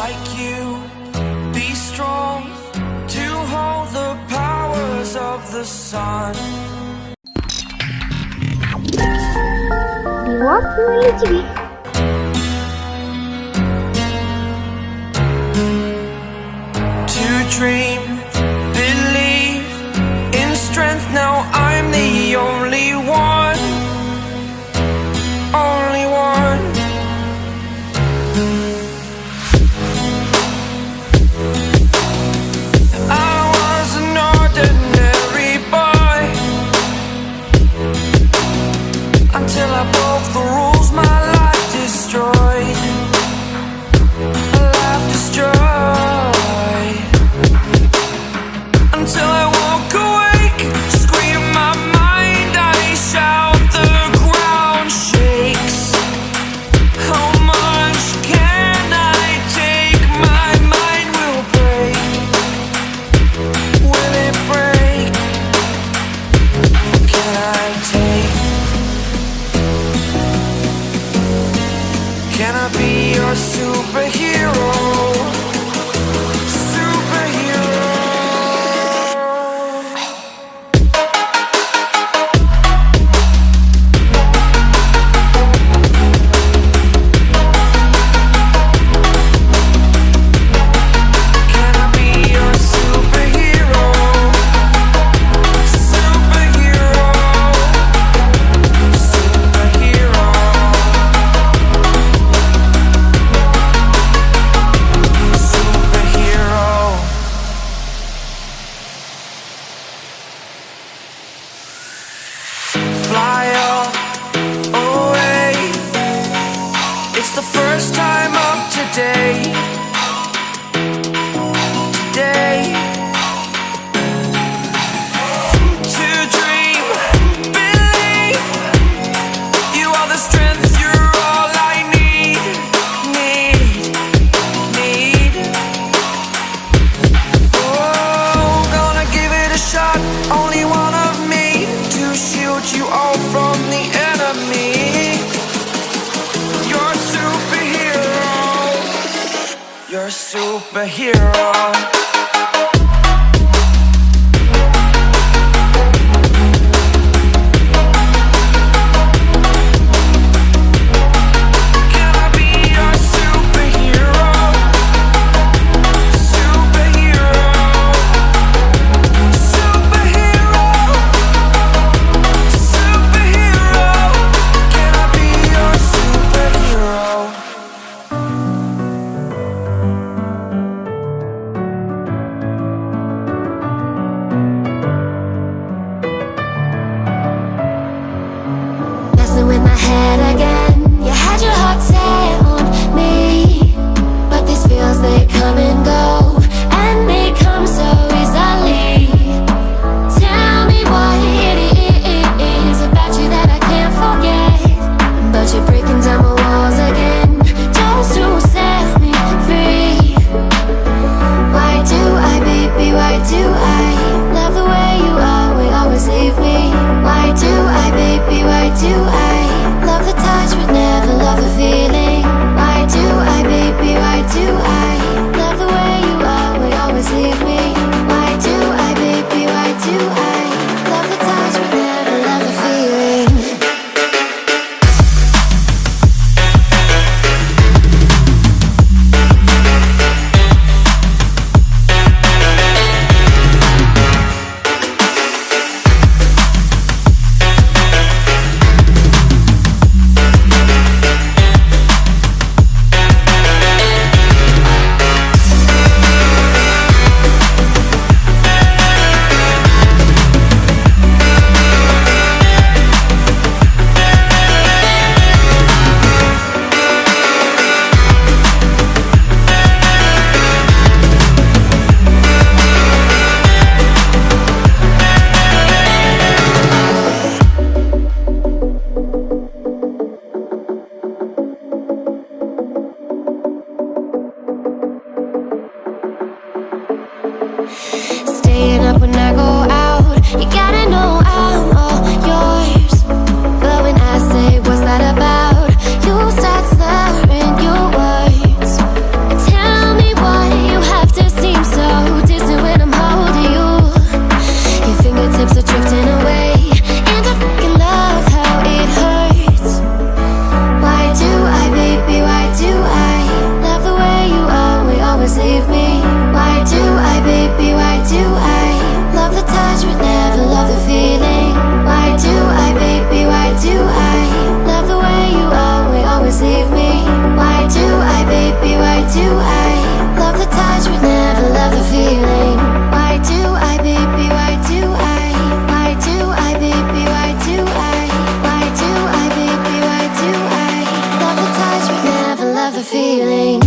like you, be strong to hold the powers of the sun. To dream, believe in strength. Now I'm the only one, only one. I was an ordinary boy until I broke the rules. My life destroyed, a life destroyed. Until I woke awake, scream my mind, I shout, the ground shakes. How much can I take? My mind will break. Will it break? What can I take? Can I be your superhero? Fly up away. It's the first time of today. Today. To dream, believe. You are the strength, you're all I need. Need. Oh, gonna give it a shot. Only one of me to shield you all from the enemy. You're a superhero. You're a superhero. Can I be your superhero? Superhero. Superhero. Superhero. Can I be your superhero? Messing with my head again. You had your heart set on me, but these feels, they come and go, and they come so easily. Tell me what it is about you that I can't forget, but you're breaking down my walls again just to set me free. Why do I, baby, why do I love the way you are, will always leave me? Why do I, baby, why do I love the touch but never love the feeling? Why do I, baby, why do I love the way you are, will always leave me? Why do I, baby, why do I love the touch but never love the feeling? Staying up when I go out, you gotta know I'm all yours. But when I say what's that about, you start slurring your words. Tell me a feeling.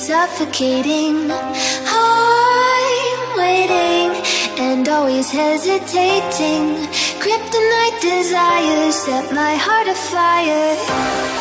suffocating. I'm waiting and always hesitating. Kryptonite desires set my heart afire.